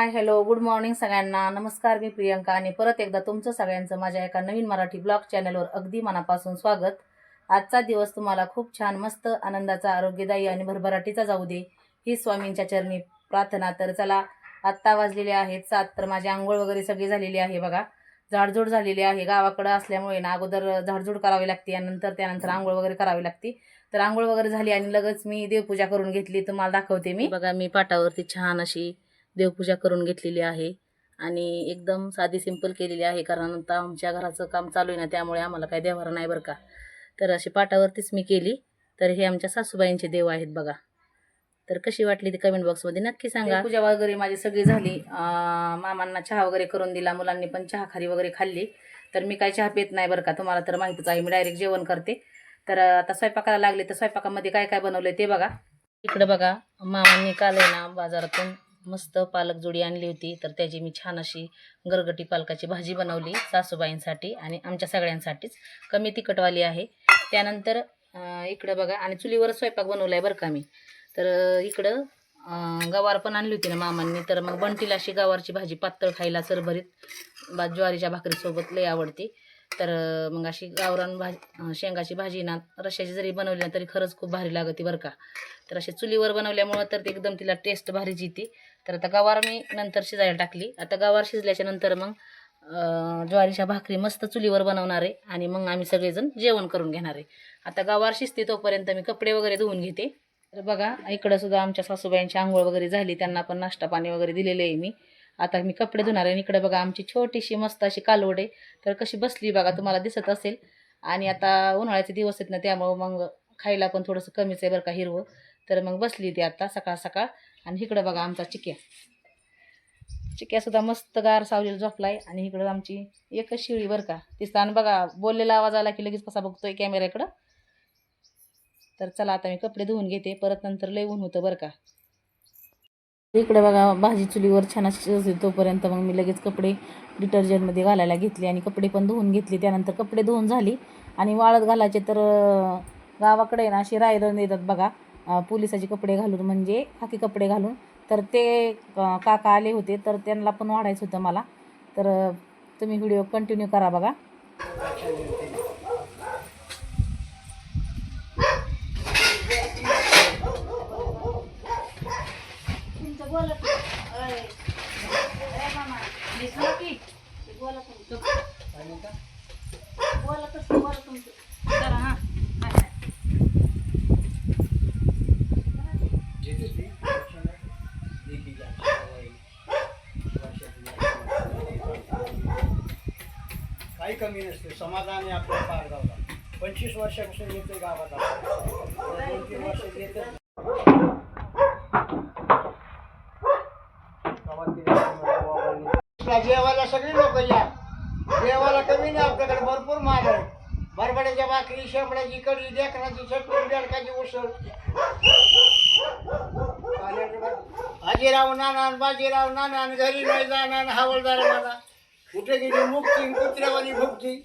Hi hello good morning सगळ्यांना. नमस्कार, मी प्रियंका आणि परत एकदा तुमचं सगळ्यांचं माझ्या एका नवीन मराठी ब्लॉग चॅनलवर अगदी मनापासून स्वागत. आजचा दिवस तुम्हाला खूप छान, मस्त, आनंदाचा, आरोग्यदायी आणि भरभराटीचा जाऊ दे ही स्वामींच्या चरणी प्रार्थना. तर चला, आत्ता वाजलेले आहेत 7. तर माझी आंघोळ वगैरे सगळी झालेली आहे बघा. झाडझूड झालेली आहे. गावाकडं असल्यामुळे ना अगोदर झाडझूड करावी लागते आणि त्यानंतर आंघोळ वगैरे करावी लागते. तर आंघोळ वगैरे झाली आणि लगेच मी देवपूजा करून घेतली. तुम्हाला दाखवते मी. बघा, मी पाटावरती छान अशी देवपूजा करून घेतलेली आहे आणि एकदम साधी सिंपल केलेली आहे, कारण आता आमच्या घराचं काम चालू आहे ना, त्यामुळे आम्हाला काही देवारा नाही बरं का. तर अशी पाटावरतीच मी केली. तर हे आमच्या सासूबाईंचे देव आहेत बघा. तर कशी वाटली ती कमेंट बॉक्समध्ये नक्की सांगा. पूजा वगैरे माझी सगळी झाली. मामांना चहा वगैरे करून दिला, मुलांनी पण चहा खारी वगैरे खाल्ली. तर मी काही चहा पित नाही बरं का, तुम्हाला तर माहितीच आहे, मी डायरेक्ट जेवण करते. तर आता स्वयंपाकाला लागले. तर स्वयंपाकामध्ये काय काय बनवलं ते बघा. इकडं बघा, मामांनी काल आहे ना बाजारातून मस्त पालक जोडी आणली होती. तर त्याची मी छान अशी गरगटी पालकाची भाजी बनवली सासूबाईंसाठी आणि आमच्या सगळ्यांसाठीच. कमी तिखटवाली आहे. त्यानंतर इकडं बघा, आणि चुलीवर स्वयंपाक बनवला आहे बरं का मी. तर इकडं गवार पण आणली होती ना मामांनी. तर मग बंटीला अशी गवारची भाजी पातळ खायला सरभरीत ज्वारीच्या भाकरीसोबत लई आवडते. तर मग अशी गावरान शेंगाची भाजी ना रश्याची जरी बनवली ना तरी खरंच खूप भारी लागते बरं का. तर अशी चुलीवर बनवल्यामुळं तर ते एकदम तिला टेस्ट भारीच येते. तर आता गवार मी नंतर शिजायला टाकली. आता गवार शिजल्याच्या नंतर मग ज्वारीच्या भाकरी मस्त चुलीवर बनवणार आहे आणि मग आम्ही सगळेजण जेवण करून घेणार आहे. आता गवार शिजते तोपर्यंत मी कपडे वगैरे धुवून घेते. तर बघा, इकडं सुद्धा आमच्या सासूबाईंची आंघोळ वगैरे झाली, त्यांना पण नाश्ता पाणी वगैरे दिलेलं आहे मी. आता मी कपडे धुणार आहे. इकडे बघा, आमची छोटीशी मस्त अशी कालवड आहे. तर कशी बसली बघा, तुम्हाला दिसत असेल. आणि आता उन्हाळ्याचे दिवस आहेत ना, त्यामुळं मग खायला पण थोडंसं कमीच आहे बरं का हिरवं. तर मग बसली ती आता सकाळ सकाळ. आणि इकडं बघा आमचा चिक्यासुद्धा मस्त गार सावलीला झोपलाय. आणि इकडं आमची एकच शिळी बरं का. तिथं आणि बघा, बोललेला आवाज आला की लगेच कसा बघतोय कॅमेऱ्याकडं. तर चला, आता मी कपडे धुवून घेते, परत नंतर लय ऊन होतं बरं का. इकडे बघा, भाजी चुलीवर छान शिजते तोपर्यंत मग मी लगेच कपडे डिटर्जंटमध्ये घालायला घेतले आणि कपडे पण धुवून घेतले. त्यानंतर कपडे धुवून झाली आणि वाळत घालायचे. तर गावाकडे ना अशी रायदण देतात बघा, पोलिसाचे कपडे घालून, म्हणजे खाकी कपडे घालून. तर ते काका आले होते, तर त्यांना पण वाढायचं होतं मला. तर तुम्ही व्हिडिओ कंटिन्यू करा बघा. काही कमी नसते. समाधान आहे आपल्या पारगावला. 25 वर्षापासून येतोय गावात. 2-3 वर्ष येत जेवायला सगळी लोक या. जेवायला कमी नाही, आपल्याकडे भरपूर माल आहे. बरबड्याच्या भाकरी, शेंबड्याची कढी, ढेकणाची चटणी, बेडकाची उसळ, हाजीराव नाना, बाजीराव नाना, घरी नाही जाणार हवालदार मला. कुठे गेली मुक्ती, कुत्र्यावानी भुकती.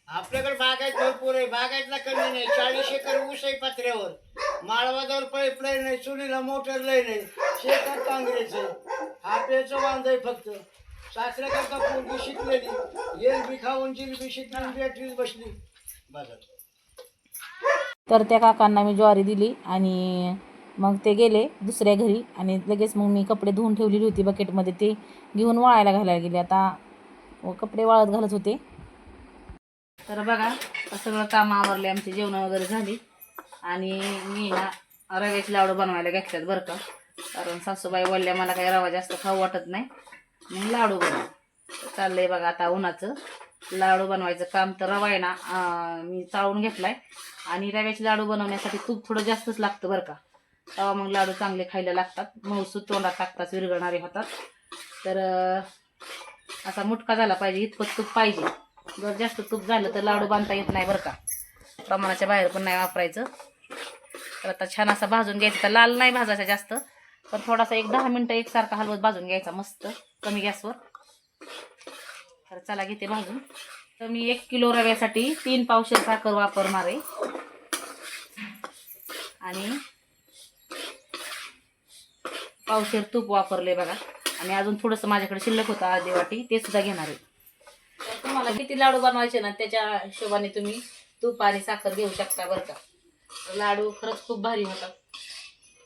आपल्याकडे बागायत भरपूर आहे. बागायतला कमी नाही. 40 एकर ऊस आहे पत्र्यावर. माळवादावर पाईपलाईन नाही. चुलीला मोटर लय नाही. शेतात काँग्रेस आहे. हापेचं वांद आहे फक्त. सासऱ्याकरता पोरगी शिकलेली, एल बी खाऊन जिलबी शिकली, बॅटरीच बसली. तर त्या काकांना मी ज्वारी दिली आणि मग ते गेले दुसऱ्या घरी. आणि लगेच मग मी कपडे धुवून ठेवलेली होती बकेटमध्ये, ते घेऊन वाळायला घालायला गेले. आता कपडे वाळत घालत होते. तर बघा, सगळं काम आवरले, आमची जेवणं वगैरे झाली. आणि मी ना रव्याचे लाडू बनवायला घेतल्यात बरं का, कारण सासूबाई बोलल्या मला काही रवा जास्त खाऊ वाटत नाही, मग लाडू बनव. चाललंय बघा आता उन्हाचं लाडू बनवायचं काम. तर रवा आहे ना मी चाळून घेतलाय. आणि रव्याचे लाडू बनवण्यासाठी तूप थोडं जास्तच लागतं बरं का, तेव्हा मग लाडू चांगले खायला लागतात, मऊसूत तोंडात टाकताच विरघळणारे होतात. तर असा मुटका झाला पाहिजे इतपत तूप पाहिजे. जर जास्त तूप झालं तर लाडू बांधता येत नाही बरं का, प्रमाणाच्या बाहेर पण नाही वापरायचं. तर आता छान असा भाजून घ्यायचा. तर लाल नाही भाजायचा जास्त, पण थोडासा 10 मिनटं एकसारखा हलवत भाजून घ्यायचा मस्त कमी गॅसवर. तर चला घेते भाजून. तर मी 1 किलो रव्यासाठी 3 पावशेर साखर वापरणार आहे. आणि पावशेर तूप वापरले बघा. आणि अजून थोडंसं माझ्याकडे शिल्लक होतं अर्धी वाटी, ते सुद्धा घेणार आहे. तर तुम्हाला किती लाडू बनवायचे ना त्याच्या हिशोबाने तुम्ही तूप आणि साखर घेऊ शकता बरं का. लाडू खरंच खूप भारी होतात.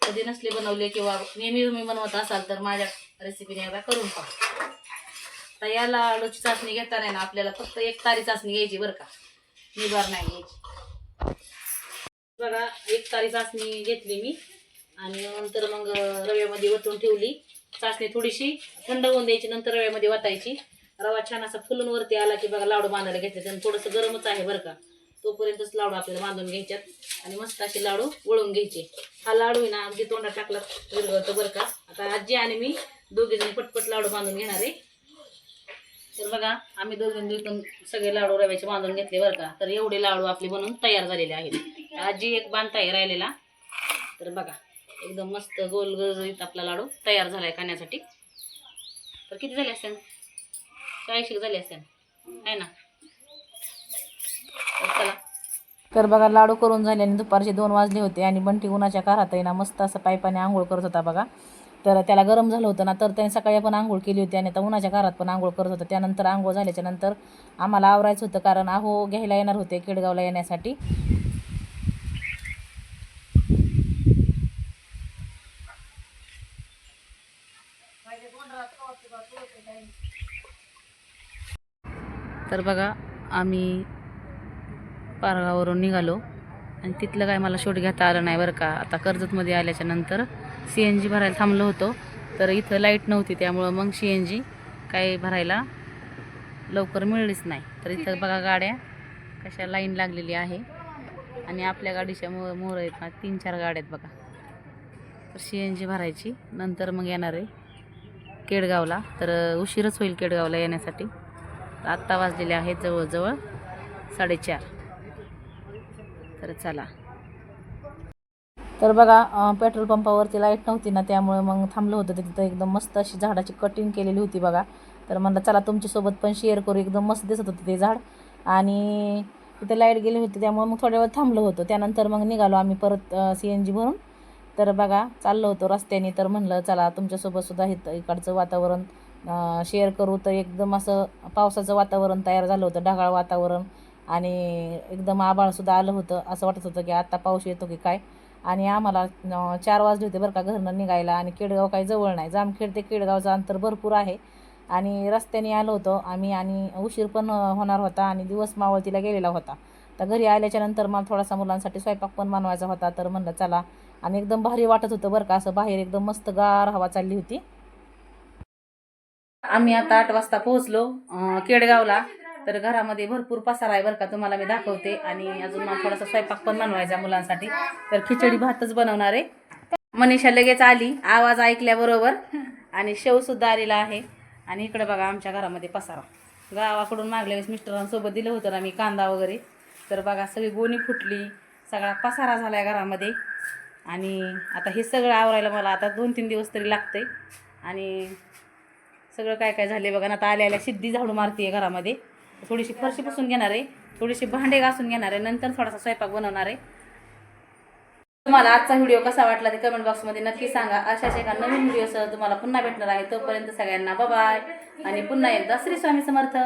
कधी नसले बनवले किंवा नेहमी तुम्ही बनवत असाल तर माझ्या रेसिपीने एकदा करून पहा. तर या लाडूची चाचणी घेताना ना आपल्याला फक्त एक तारी चाचणी घ्यायची बरं का, निबार नाही घ्यायची. बघा 1 तारी चाचणी घेतली मी आणि नंतर मग रव्यामध्ये वतून ठेवली. चाचणी थोडीशी थंड होऊन द्यायची, नंतर रव्यामध्ये वाटायची. रवा छान असा फुलून वरती आला की बघा लाडू बांधायला घेतले. आणि थोडंसं गरमच आहे बरं का, तोपर्यंतच लाडू आपल्याला बांधून घ्यायच्यात आणि मस्त असे लाडू वळून घ्यायचे. हा लाडू आहे ना अगदी तोंडात टाकला विरघळतो बरं का. आता आजी आणि मी दोघीजणी पटपट लाडू बांधून घेणार आहे. तर बघा आम्ही दोघींनी इथून सगळे लाडू रव्याचे बांधून घेतले बरं का. तर एवढे लाडू आपले बनवून तयार झालेले आहेत. आजी एक बांधताय राहिलेला. तर बघा एकदम मस्त गोल गळगळीत आपला लाडू तयार झालाय खाण्यासाठी. तर किती झाले असते, 40 झाले असते आहे ना. तर चला. तर बघा लाडू करून झाले आणि दुपारचे 2 वाजले होते आणि बंटी उन्हाच्या कारात आहे ना मस्त असं पाईपाने आंघोळ करत होता बघा. तर त्याला गरम झालं होतं ना, तर त्याने सकाळी पण आंघोळ केली होती आणि आता उन्हाच्या कारात पण आंघोळ करत होतं. त्यानंतर आंघोळ झाल्याच्या नंतर आम्हाला आवरायचं होतं, कारण आहो घ्यायला येणार होते केडगावला येण्यासाठी. तर बघा आम्ही पारगावरून निघालो आणि तिथलं काय मला शूट घेता आलं नाही बरं का. आता कर्जतमध्ये आल्याच्या नंतर CNG भरायला थांबलो होतो. तर इथं लाईट नव्हती, त्यामुळं मग CNG काही भरायला लवकर मिळलीच नाही. तर इथं बघा गाड्या कशा लाईन लागलेली आहे आणि आपल्या गाडीच्या मोर आहेत ना 3-4 गाड्या आहेत बघा. तर CNG भरायची, नंतर मग येणार आहे केडगावला. तर उशीरच होईल केडगावला येण्यासाठी. आत्ता वाजलेले आहेत जवळजवळ 4:30. तर चला. तर बघा पेट्रोल पंपावरती लाईट नव्हती ना, त्यामुळे मग थांबलं होतं. तिथं एकदम मस्त अशी झाडाची कटिंग केलेली होती बघा. तर म्हणलं चला तुमच्यासोबत पण शेअर करू. एकदम मस्त दिसत होतं ते झाड आणि तिथे लाईट गेली होती, त्यामुळे मग थोड्या वेळ थांबलो होतो. त्यानंतर मग निघालो आम्ही परत CNG भरून. तर बघा चाललो होतो रस्त्याने. तर म्हणलं चला तुमच्यासोबतसुद्धा इकडचं वातावरण शेअर करू. तर एकदम असं पावसाचं वातावरण तयार झालं होतं, ढगाळ वातावरण आणि एकदम आभाळसुद्धा आलं होतं. असं वाटत होतं की आता पाऊस येतो की काय. आणि आम्हाला 4 वाजले होते बरं का घरनं निघायला. आणि केडगाव काही जवळ नाही, जामखेड ते केडगावचं अंतर भरपूर आहे आणि रस्त्याने आलो होतो आम्ही. आणि उशीर पण होणार होता आणि दिवस मावळतीला गेलेला होता. तर घरी आल्याच्या नंतर मला थोडासा मुलांसाठी स्वयंपाक पण बनवायचा होता. तर म्हणलं चला. आणि एकदम भारी वाटत होतं बरं का, असं बाहेर एकदम मस्त गार हवा चालली होती. आम्ही आता 8 वाजता पोहोचलो केडगावला. तर घरामध्ये भरपूर पसारा आहे बरं का, तुम्हाला मी दाखवते. आणि अजून मला थोडासा स्वयंपाक पण बनवायचा मुलांसाठी. तर खिचडी भातच बनवणार आहे. मनीषा लगेच आली आवाज ऐकल्याबरोबर आणि शेवसुद्धा आलेला आहे. आणि इकडे बघा आमच्या घरामध्ये पसारा गावाकडून मागल्या वेळेस मिस्टरांसोबत दिलं होतं ना मी कांदा वगैरे. तर बघा सगळी गोणी फुटली, सगळा पसारा झाला आहे घरामध्ये. आणि आता हे सगळं आवरायला मला आता 2-3 दिवस तरी लागते. आणि सगळं काय काय झाले बघा ना. आता आल्या सिद्धी झाडू मारते घरामध्ये. थोडीशी फरशी पुसून घेणार आहे, थोडीशी भांडे घासून घेणार आहे, नंतर थोडासा स्वयंपाक बनवणार आहे. तुम्हाला आजचा व्हिडिओ कसा वाटला ते कमेंट बॉक्समध्ये नक्की सांगा. अशाच एका नवीन व्हिडिओसह तुम्हाला पुन्हा भेटणार आहे. तोपर्यंत सगळ्यांना बाय आणि पुन्हा एकदा श्री स्वामी समर्थ.